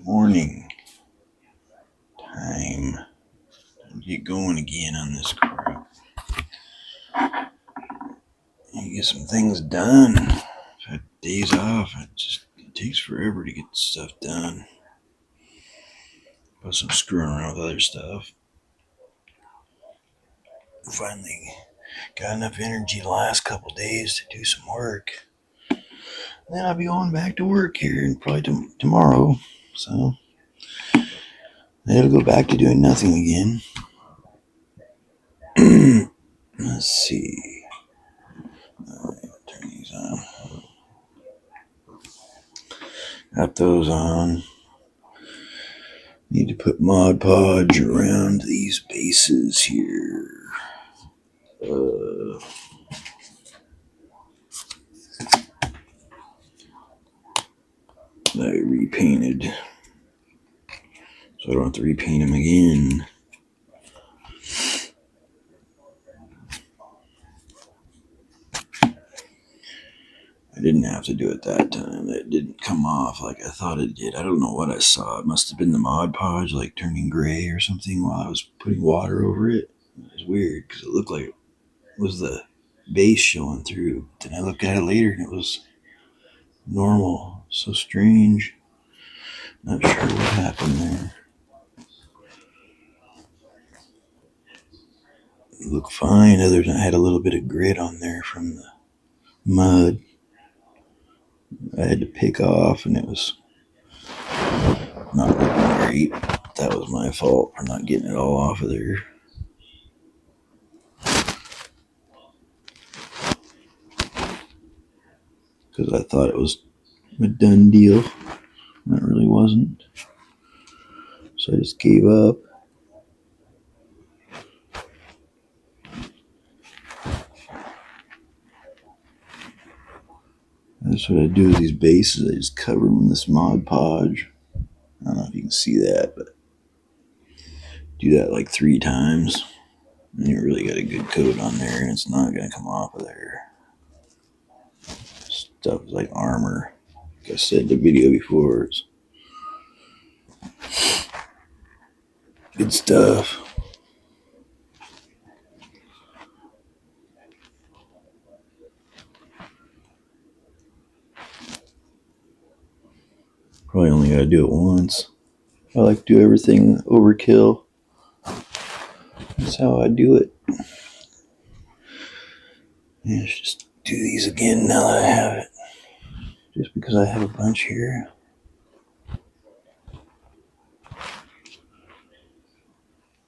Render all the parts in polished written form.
Morning time. Get going again on this crap. You get some things done. I've had days off. It takes forever to get stuff done. Plus I'm screwing around with other stuff. Finally got enough energy the last couple days to do some work. Then I'll be going back to work here and probably tomorrow. So then it'll go back to doing nothing again. Let's see. Turn these on. Got those on. Need to put Mod Podge around these bases here. I repainted, so I don't have to repaint them again. I didn't have to do it that time. It didn't come off like I thought it did. I don't know what I saw. It must have been the Mod Podge like turning gray or something while I was putting water over it. It was weird because it looked like it was the base showing through. Then I looked at it later and it was normal. So strange. Not sure what happened there. It looked fine, other than I had a little bit of grit on there from the mud. I had to pick off and it was not looking great. That was my fault for not getting it all off of there. Because I thought it was a done deal. It really wasn't. So I just gave up. That's what I do with these bases. I just cover them in this Mod Podge. I don't know if you can see that, but do that like 3 times. And you really got a good coat on there, and it's not going to come off of there. Stuff like armor. Like I said in the video before, it's good stuff. Probably only got to do it once. I like to do everything overkill. That's how I do it. Yeah, let's just do these again now that I have it. Just because I have a bunch here.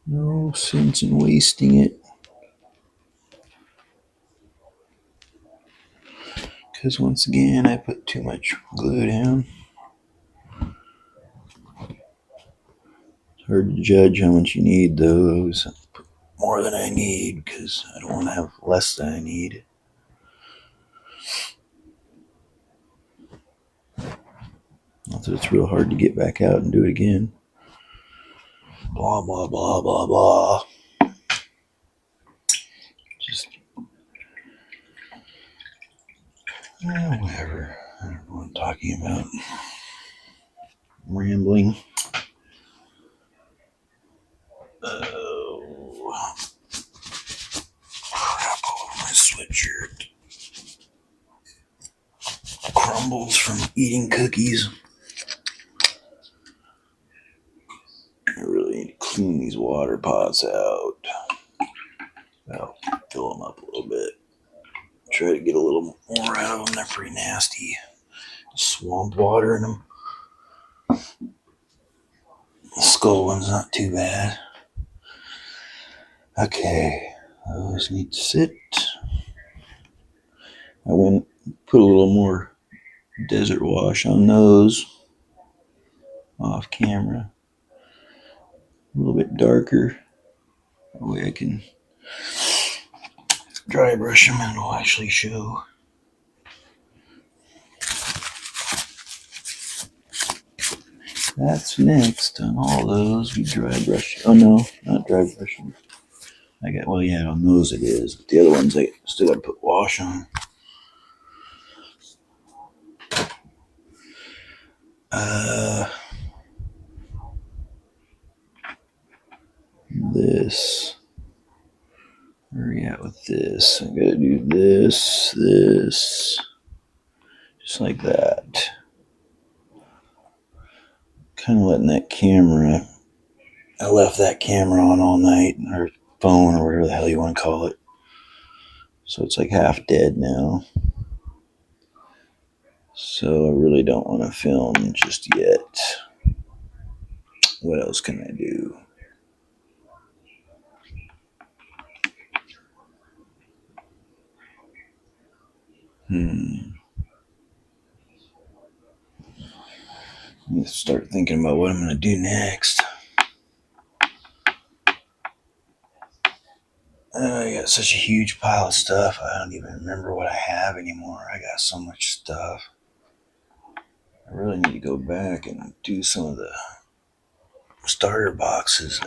No sense in wasting it. Because once again, I put too much glue down. It's hard to judge how much you need, though. I always put more than I need because I don't want to have less than I need. Not that it's real hard to get back out and do it again. Blah, blah, blah, blah, blah. Just, whatever. I don't know what I'm talking about. I'm rambling. Oh, crap all over my sweatshirt. Crumbles from eating cookies. I really need to clean these water pots out. I'll fill them up a little bit. Try to get a little more out of them. They're pretty nasty. Swamp water in them. The skull one's not too bad. Okay, those need to sit. I went put a little more desert wash on those off camera. A little bit darker. That way I can dry brush them and it'll actually show. That's next on all those. We dry brush. Oh no, not dry brushing. Well, yeah, on those it is. But the other ones I still gotta put wash on. this. Where are we at with this? I gotta do this, just like that. Kind of letting that camera. I left that camera on all night, or phone, or whatever the hell you want to call it. So it's like half dead now. So I really don't want to film just yet. What else can I do? Let's start thinking about what I'm going to do next. I got such a huge pile of stuff. I don't even remember what I have anymore. I got so much stuff. I really need to go back and do some of the starter boxes,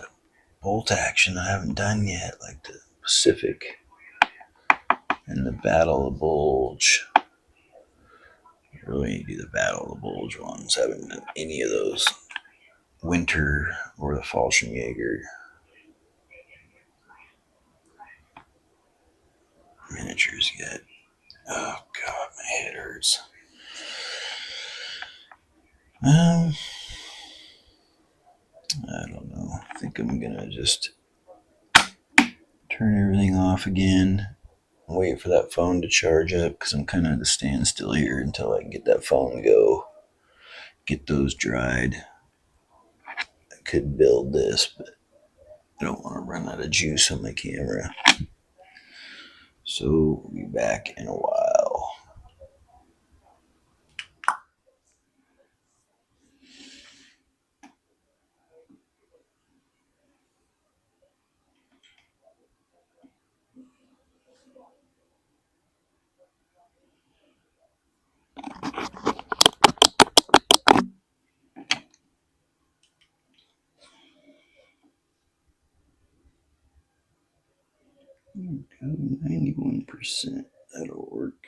bolt action I haven't done yet, like the Pacific and the Battle of the Bulge. I really need to do the Battle of the Bulge ones. I haven't done any of those. Winter or the Fallschirmjäger miniatures yet. Oh God, my head hurts. I don't know. I think I'm gonna just turn everything off again. Wait for that phone to charge up because I'm kind of at a standstill here until I can get that phone to go. Get those dried. I could build this, but I don't want to run out of juice on my camera. So we'll be back in a while. There we go, 91%. That'll work.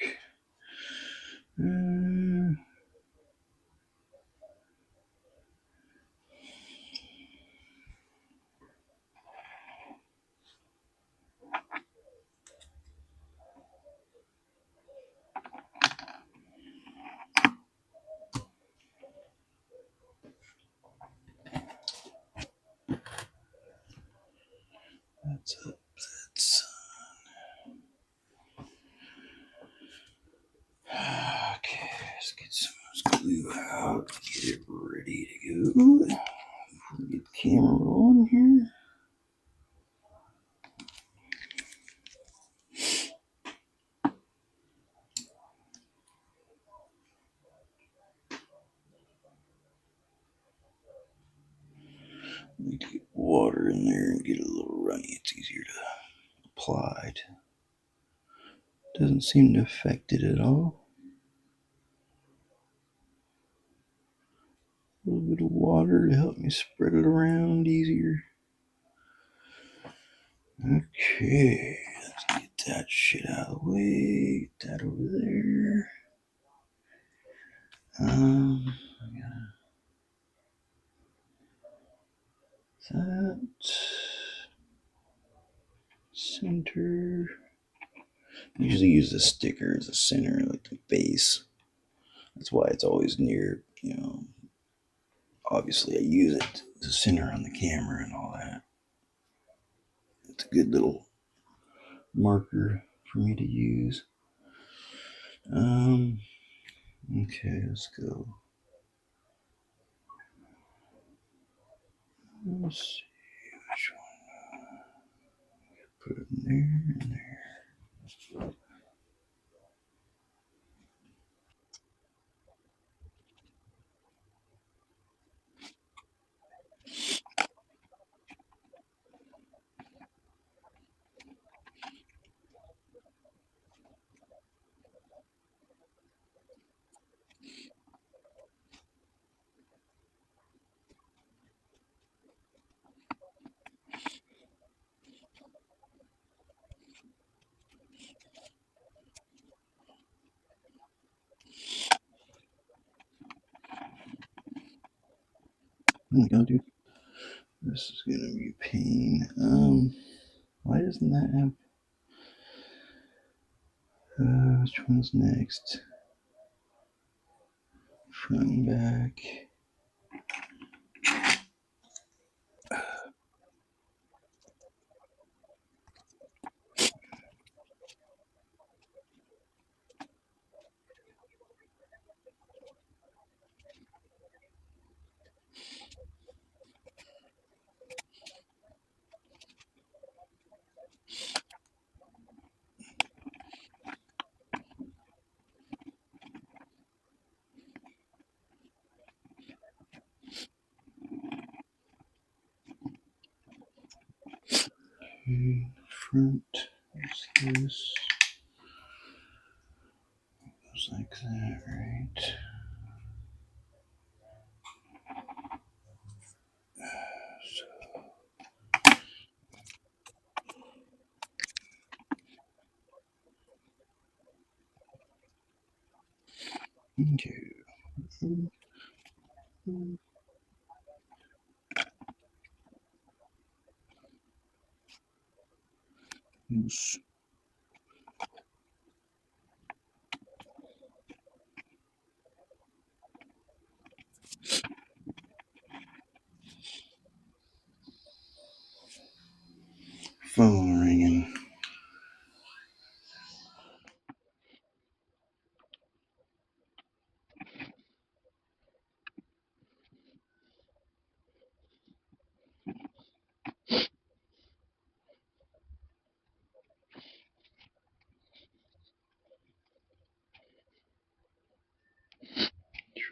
That's up. That's okay. Let's get some glue out. Get it ready to go. Get the camera rolling here. Need to get water in there and get it a little runny. It's easier to apply. Doesn't seem to affect it at all. A little bit of water to help me spread it around easier. Okay, let's get that shit out of the way. Get that over there. That center. I usually use the sticker as a center, like the base. That's why it's always near, obviously I use it to center on the camera and all that. It's a good little marker for me to use. Okay, let's go. Let's see which one. Put it in there and there. There we go, dude. This is gonna be a pain. Why doesn't that have? Which one's next? Front and back. Okay, front is this. Goes like that, right? Okay. Use phone ringing.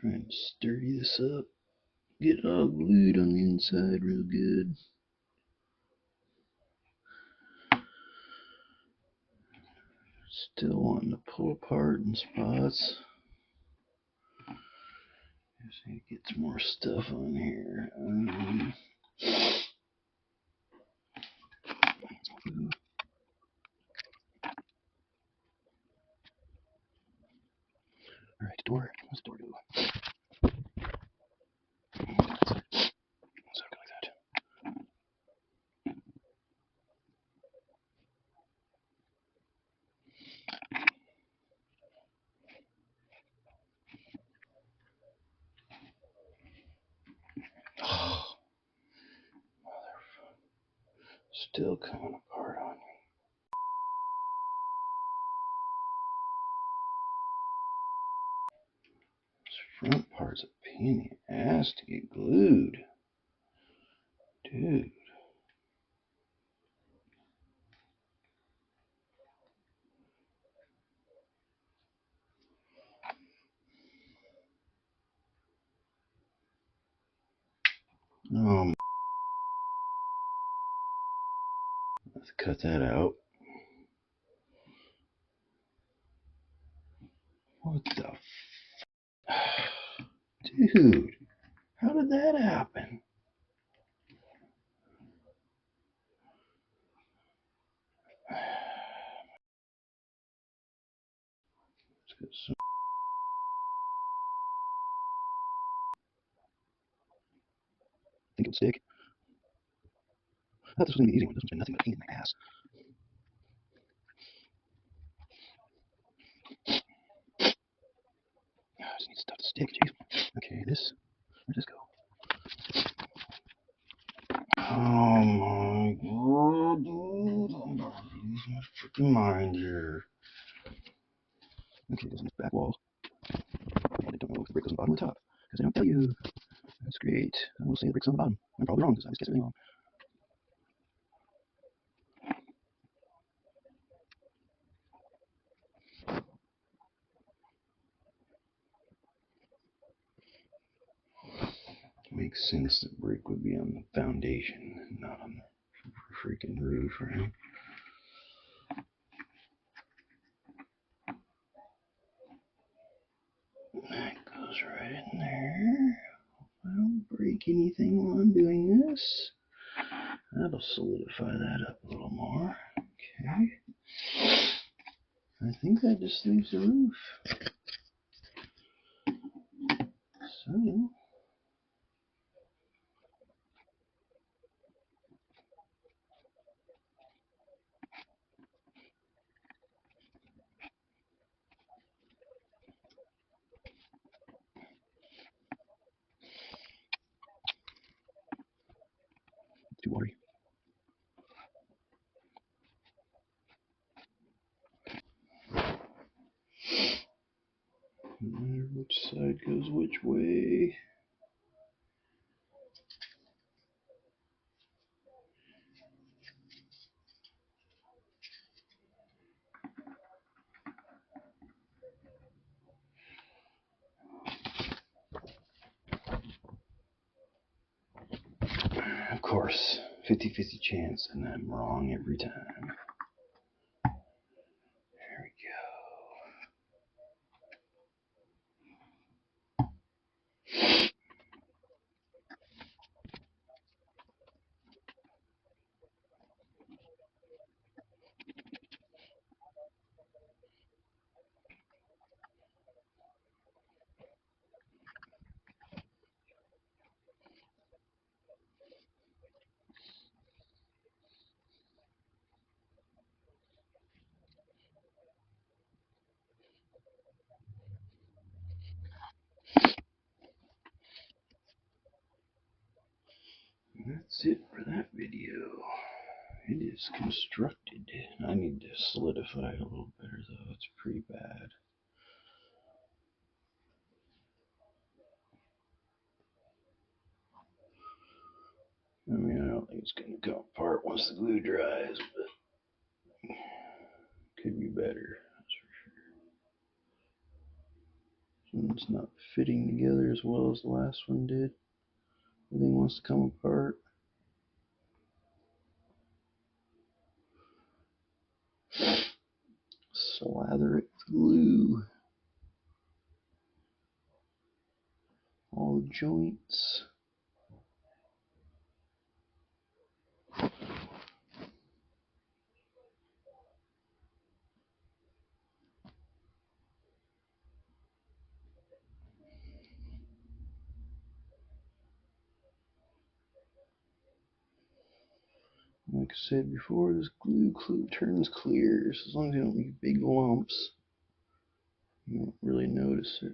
Trying to sturdy this up. Get it all glued on the inside real good. Still wanting to pull apart in spots. Just need to get some more stuff on here. Alright, door. What's the door do? So go like that. Oh, still coming apart on me. This front part's a pain in the ass to get glued. Dude. Let's cut that out. What the Dude, how did that happen? Let's get some. Think it would stick? I thought this was going to be an easy one. This one's been nothing but a pain in my ass. I just need stuff to stick. Jeez. Okay, this. Where'd this go? Oh my god, dude. I'm about to lose my freaking mind here. Okay, it goes on this back wall. And I don't know if the brick goes on the bottom or the top. Because they don't tell you. That's great. I will say the brick's on the bottom. I'm probably wrong because I just guessed everything wrong. Makes sense that brick would be on the foundation, not on the freaking roof, right? That goes right in there. I don't break anything while I'm doing this. That'll solidify that up a little more. Okay. I think that just leaves the roof. So Too watery. No matter which side goes which way. Of course, 50-50 chance, and I'm wrong every time. There we go. That's it for that video. It is constructed. I need to solidify it a little better though. It's pretty bad. I mean, I don't think it's going to come apart once the glue dries, but could be better. That's for sure. It's not fitting together as well as the last one did. Everything wants to come apart. Slather it with glue. All the joints. Like I said before, this glue turns clear, so as long as you don't make big lumps, you won't really notice it.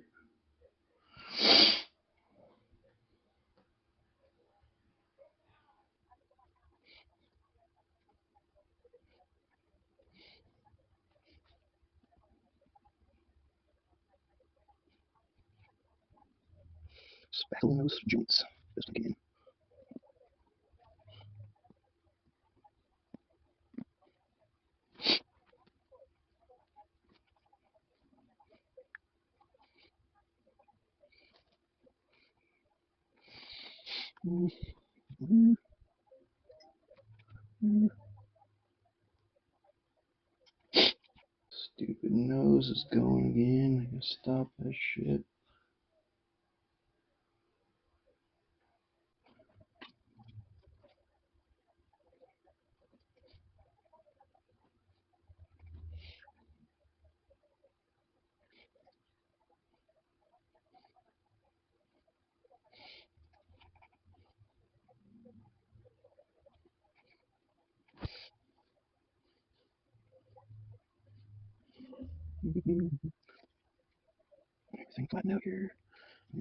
Spackling those joints best I can. Stupid nose is going again. I gotta stop that shit. Everything flattened out here.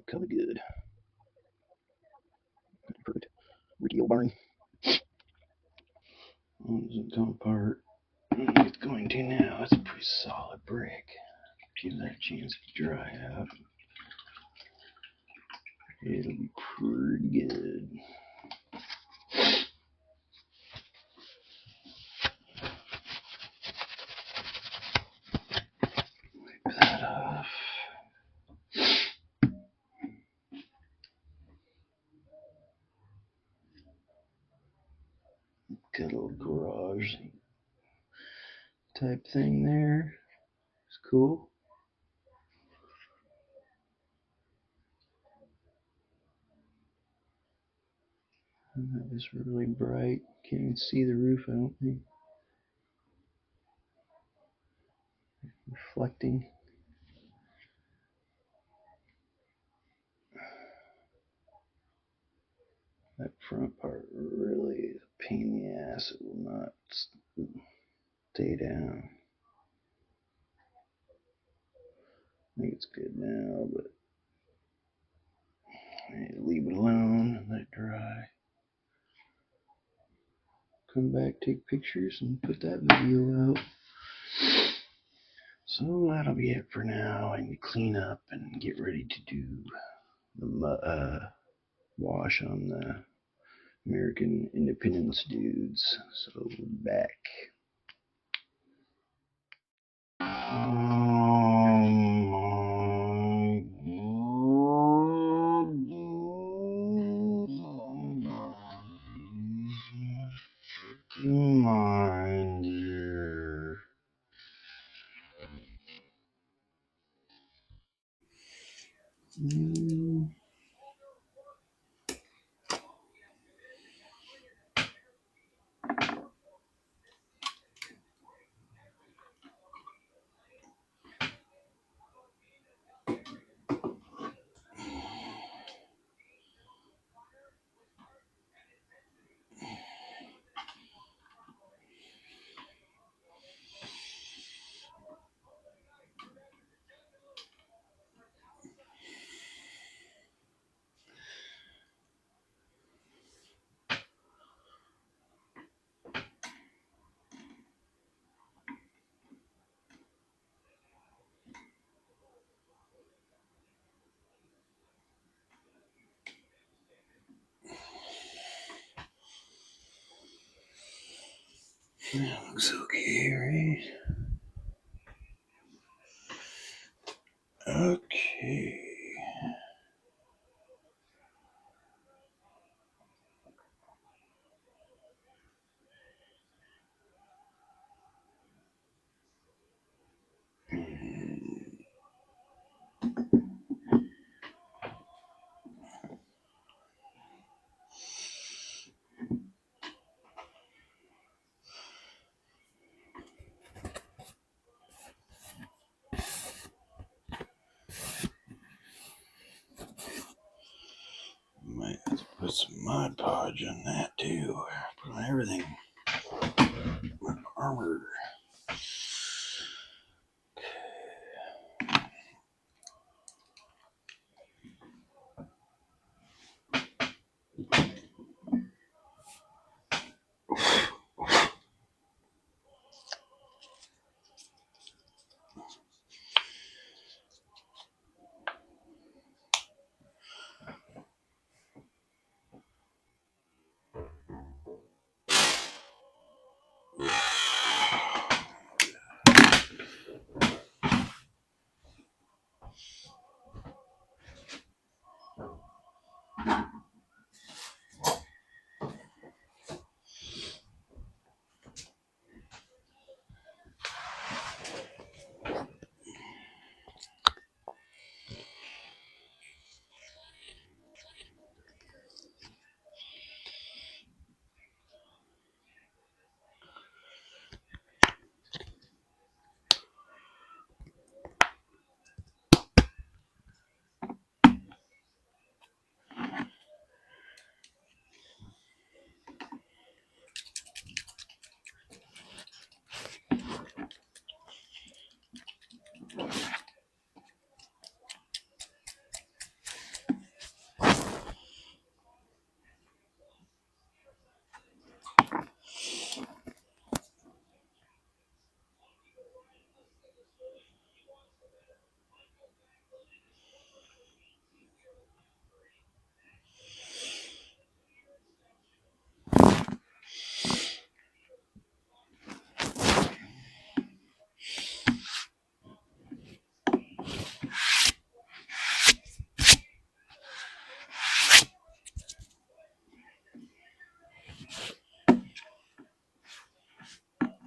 Color good. Perfect. Ricky old barn. Oh, it doesn't come apart. It's going to now. It's a pretty solid brick. Give that a chance to dry out. It'll be pretty good. Wipe that off. Got a little garage type thing there. It's cool. That is really bright. Can't even see the roof, I don't think. Reflecting. That front part really is a pain in the ass. It will not stay down. I think it's good now, but I need to leave it alone and let it dry. come back, take pictures, and put that video out. So that'll be it for now. I need to clean up and get ready to do the wash on the American Independence dudes. So back. Come on, dear. That looks okay, right? Okay. Might have to put some Mod Podge on that too. Put on everything. My armor.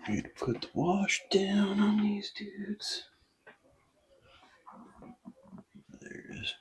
I need to put the wash down on these dudes. There it is.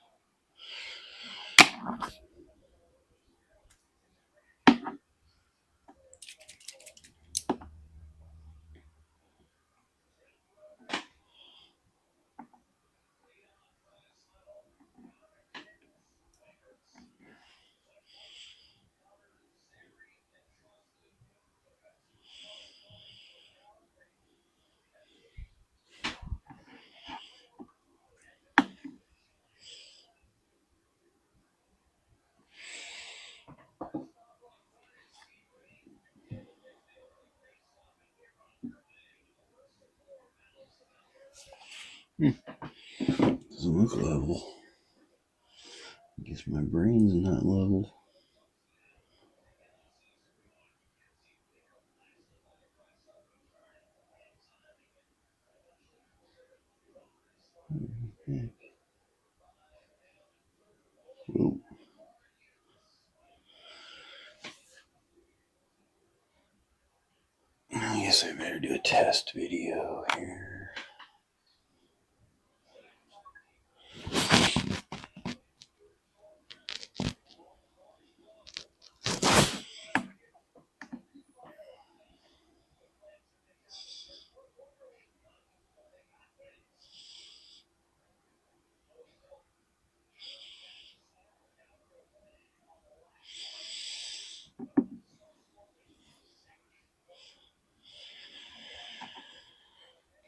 look level. I guess my brain's not level. Whoa. I guess I better do a test video here.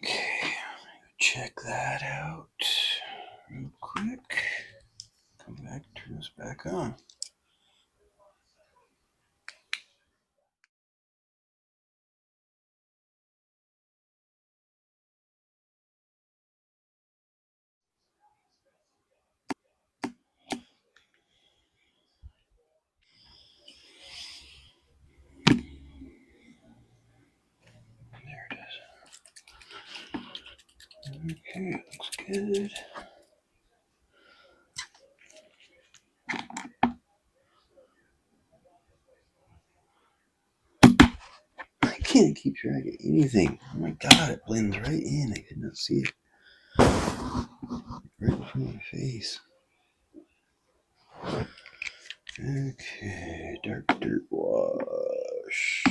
Okay, check that out real quick. Come back, turn this back on. There it is. Okay, looks good. I can't keep track of anything. Oh my god, it blends right in. I could not see it. Right in front of my face. Okay, dark dirt wash.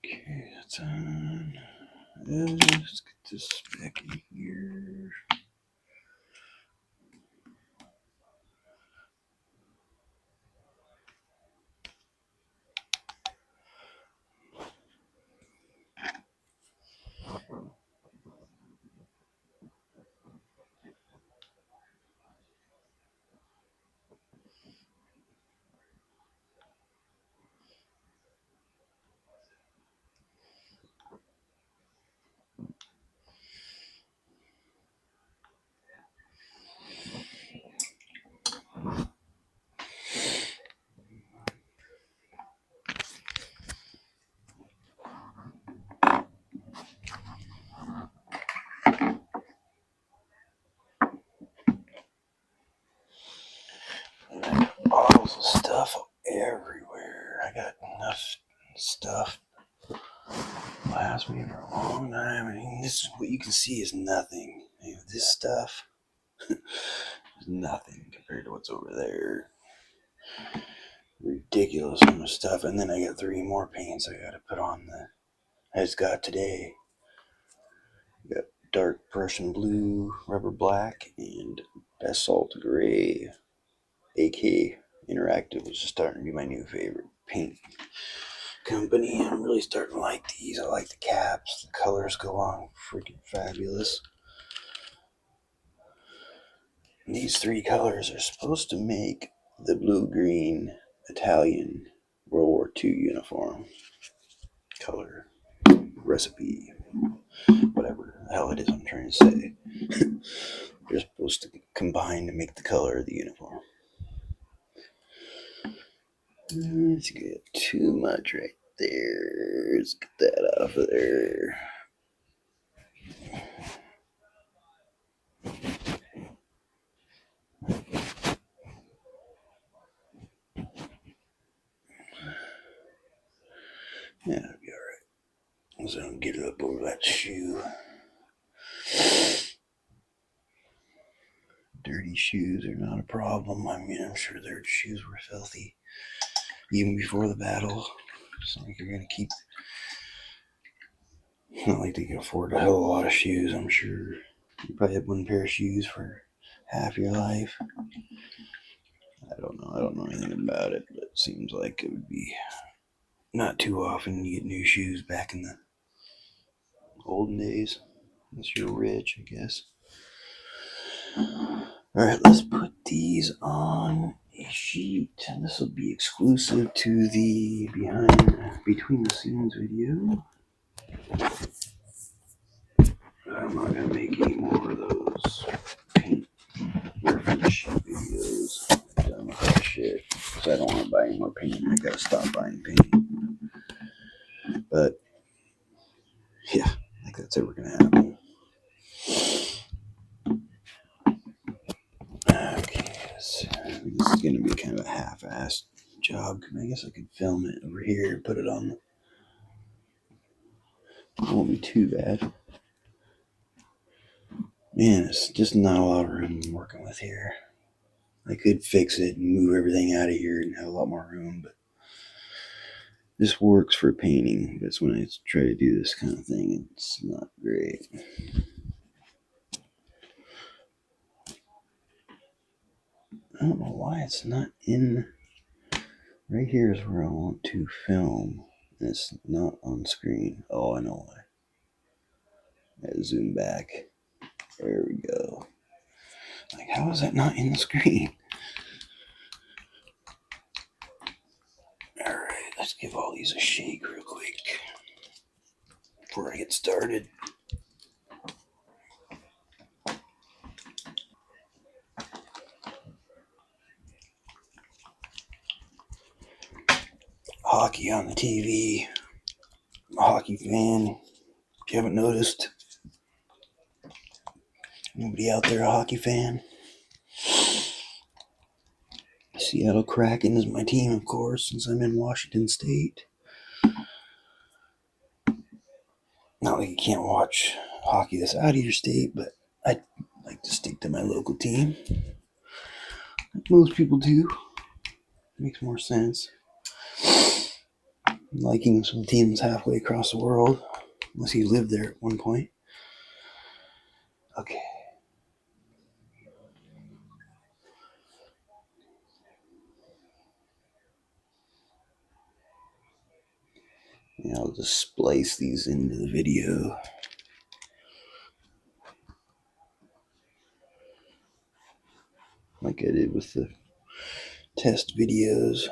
Okay, that's on. Let's get this back in here. Bottles of stuff everywhere. I got enough stuff to last me for a long time. I mean, this is what you can see is nothing. This stuff is nothing compared to what's over there. Ridiculous amount of stuff. And then I got 3 more paints I gotta put on I just got today. I got dark Prussian blue, rubber black, and basalt gray. AK Interactive was just starting to be my new favorite paint company. I'm really starting to like these. I like the caps. The colors go on freaking fabulous. And these 3 colors are supposed to make the blue-green Italian World War II uniform color recipe. Whatever the hell it is I'm trying to say. They're supposed to combine to make the color of the uniform. Let's get too much right there. Let's get that off of there. Yeah, it'll be alright. So I don't get it up over that shoe. Dirty shoes are not a problem. I mean, I'm sure their shoes were filthy even before the battle. It's not like you're gonna keep. Not like they can afford a hell of a lot of shoes. I'm sure you probably had one pair of shoes for half your life. I don't know. I don't know anything about it, but it seems like it would be not too often you get new shoes back in the olden days. Unless you're rich, I guess. Alright, let's put these on a sheet. And this will be exclusive to the between the scenes video. I'm not gonna make any more of those paint refresh videos. I'm done with that shit. Because I don't want to buy any more paint. I gotta stop buying paint. But yeah, I think that's ever gonna happen. Okay, so this is gonna be kind of a half-assed job. I guess I could film it over here and put it on. It won't be too bad. Man, it's just not a lot of room I'm working with here. I could fix it and move everything out of here and have a lot more room, but this works for painting. But when I try to do this kind of thing, it's not great. I don't know why it's not in. Right here is where I want to film. It's not on screen. Oh, I know why. I gotta zoom back. There we go. Like, how is that not in the screen? Alright, let's give all these a shake real quick before I get started. Hockey on the TV. I'm a hockey fan. If you haven't noticed, nobody out there a hockey fan. Seattle Kraken is my team, of course, since I'm in Washington State. Not like you can't watch hockey that's out of your state, but I like to stick to my local team. Like most people do. It makes more sense. Liking some teams halfway across the world, unless you lived there at one point. Okay. Yeah, I'll just splice these into the video. Like I did with the test videos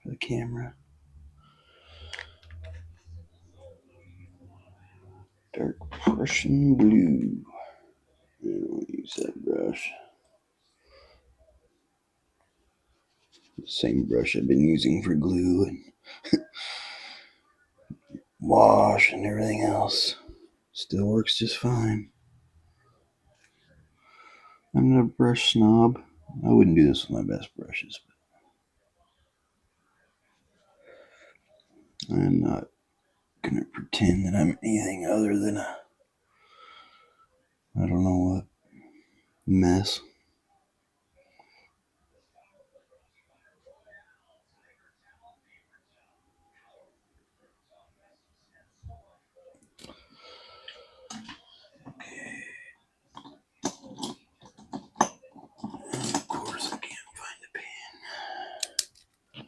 for the camera. Dark Prussian blue. I don't use that brush. The same brush I've been using for glue and wash and everything else. Still works just fine. I'm not a brush snob. I wouldn't do this with my best brushes, but I'm not gonna pretend that I'm anything other than a, I don't know what, mess. Okay. And of course, I can't find a pen.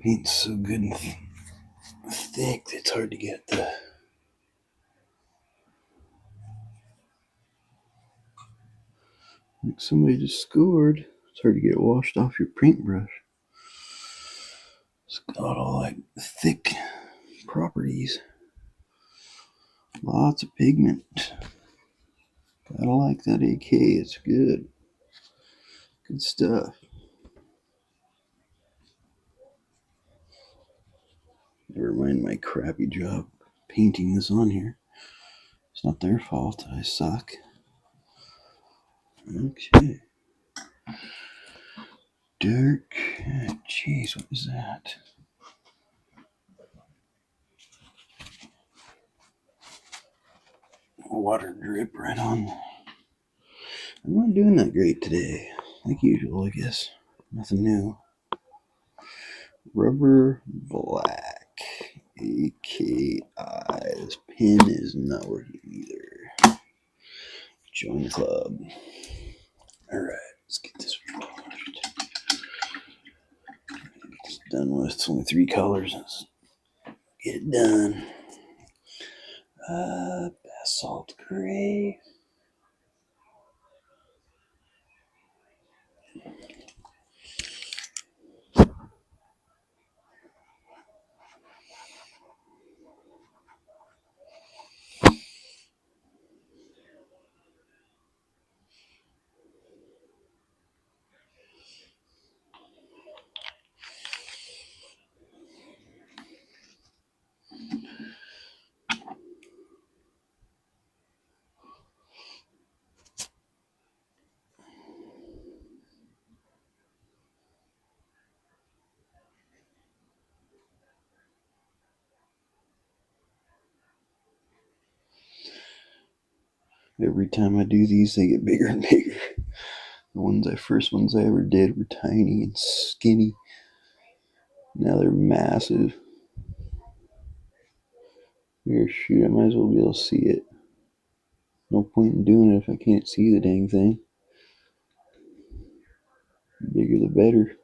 Paint's so good and thick that it's hard to get the... Like somebody just scored. It's hard to get it washed off your paintbrush. It's got all like thick properties. Lots of pigment. Gotta like that AK. It's good. Good stuff. Never mind my crappy job painting this on here. It's not their fault. I suck. Okay. Dirk. Jeez, what is that? Water drip right on. I'm not doing that great today. Like usual, I guess. Nothing new. Rubber black. AKI. This pin is not working either. Join the club. Alright, let's get this washed. It's done with. It's only 3 colors. Let's get it done. Basalt gray. Every time I do these, they get bigger and bigger. The first ones I ever did were tiny and skinny. Now they're massive. Here, shoot, I might as well be able to see it. No point in doing it if I can't see the dang thing. The bigger the better.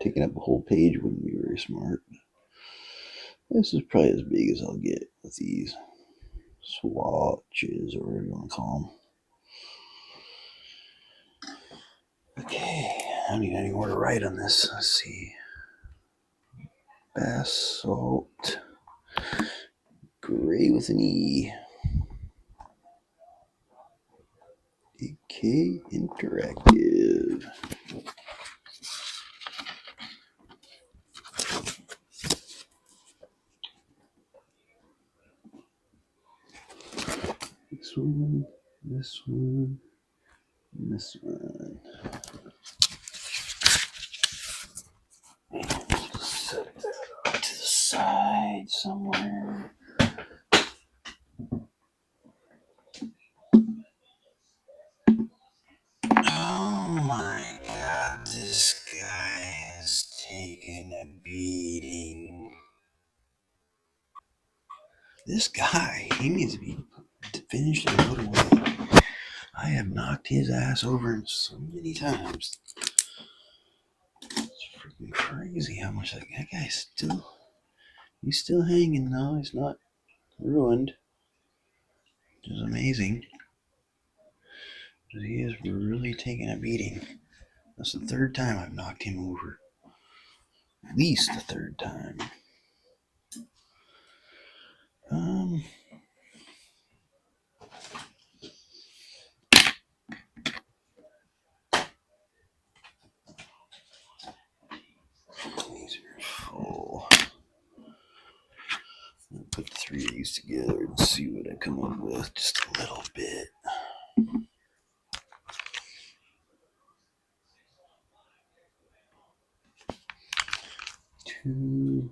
Taking up a whole page wouldn't be very smart. This is probably as big as I'll get with these swatches, or whatever you want to call them. Okay, I don't need any more to write on this. Let's see. Basalt gray with an E. AK Interactive. This one, this one, and this one. Set that off to the side somewhere. Oh my god, this guy has taken a beating. This guy, he needs to be finished and put away. I have knocked his ass over so many times. It's freaking crazy how much that guy's he's still hanging though. He's not ruined. Which is amazing. But he is really taking a beating. That's the 3rd time I've knocked him over. At least the 3rd time. These are full. I'll put the 3 of these together and see what I come up with. Just a little bit. 2.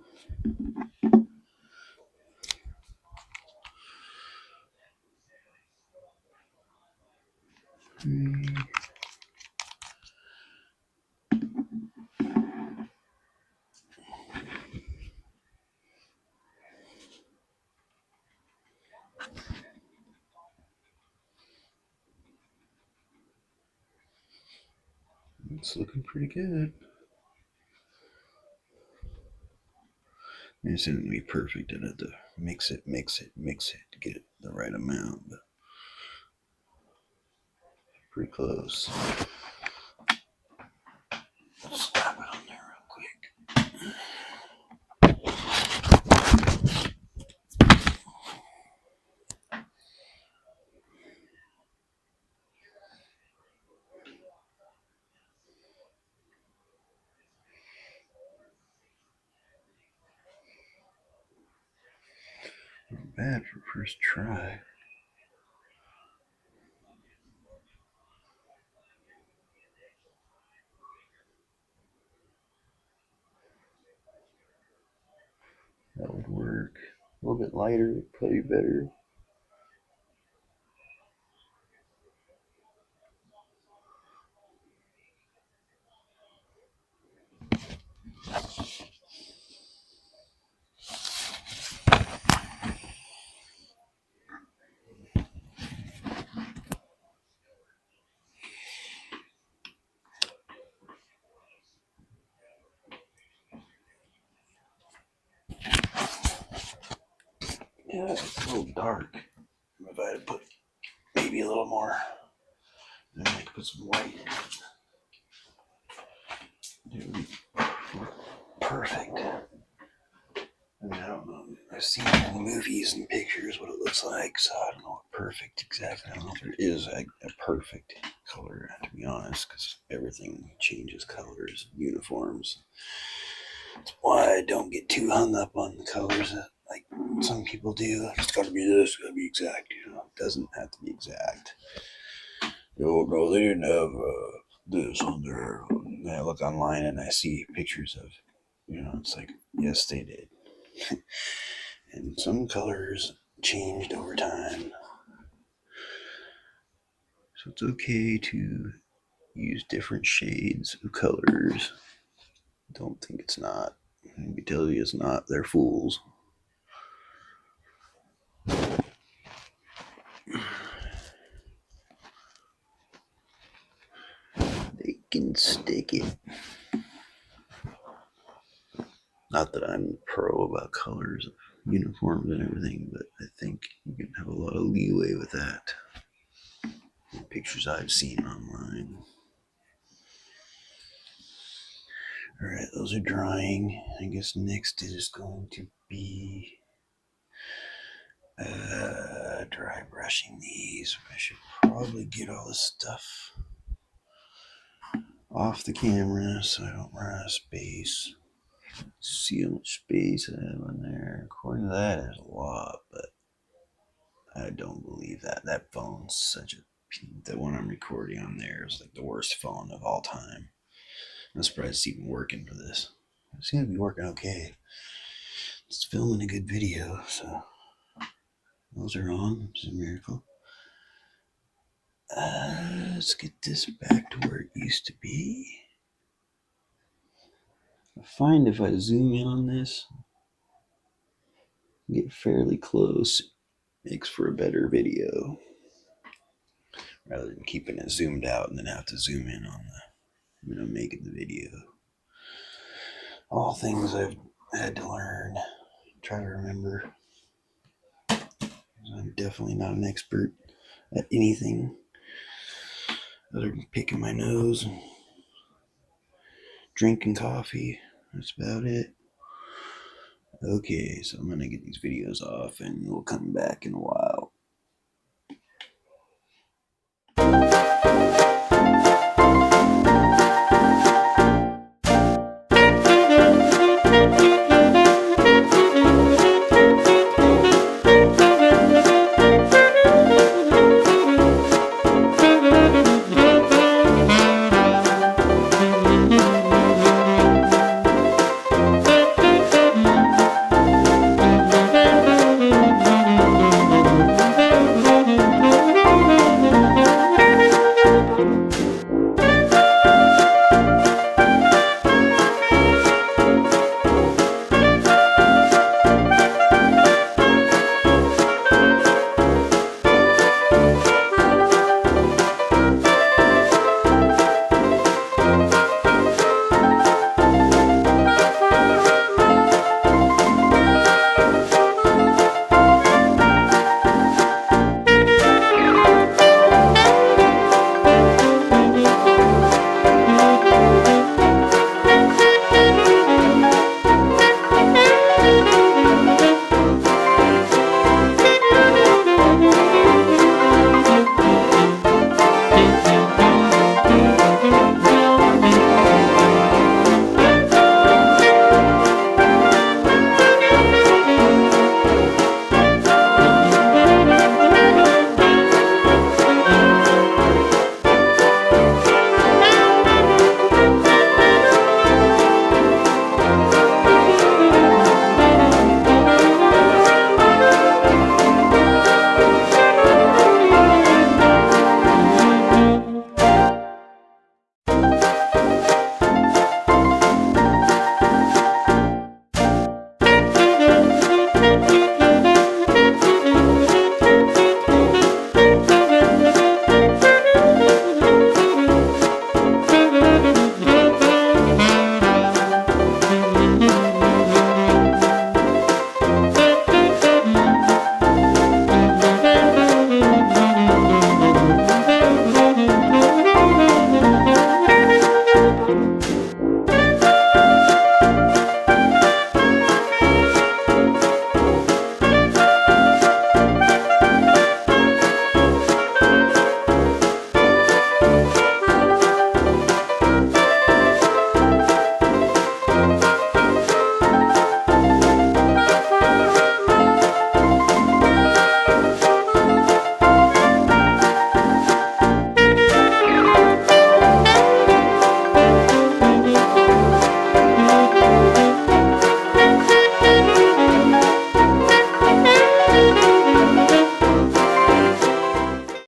3. It's looking pretty good. This isn't gonna be perfect. I'd have to mix it to get it the right amount, but pretty close. Slap it on there real quick. Not bad for first try. That would work. A little bit lighter would probably be better. Yeah, it's a little dark. If I had put maybe a little more, then I could put some white in it. It would be perfect. I mean, I don't know. I've seen it in movies and pictures what it looks like, so I don't know what perfect exactly. I don't know if there is a perfect color, to be honest, because everything changes colors, uniforms. That's why I don't get too hung up on the colors that like some people do. It's got to be this, it's got to be exact. You know, it doesn't have to be exact. No, they didn't have this on there. And I look online and I see pictures of, it's like, yes, they did. And some colors changed over time. So it's okay to use different shades of colors. Don't think it's not. Let me tell you, it's not. They're fools. They can stick it. Not that I'm pro about colors of uniforms and everything, but I think you can have a lot of leeway with that. The pictures I've seen online. Alright, those are drying. I guess next is going to be dry brushing these. I should probably get all this stuff off the camera so I don't run out of space. See how much space I have on there. According to that, there's a lot, but I don't believe that. That phone's such a. The one I'm recording on there is like the worst phone of all time. I'm surprised it's even working for this. It seems to be working okay. It's filming a good video, so those are on, which is a miracle. Let's get this back to where it used to be. I find if I zoom in on this, get fairly close, makes for a better video. Rather than keeping it zoomed out and then have to zoom in on making the video. All things I've had to learn, try to remember. I'm definitely not an expert at anything other than picking my nose and drinking coffee. That's about it. Okay, so I'm gonna get these videos off and we'll come back in a while.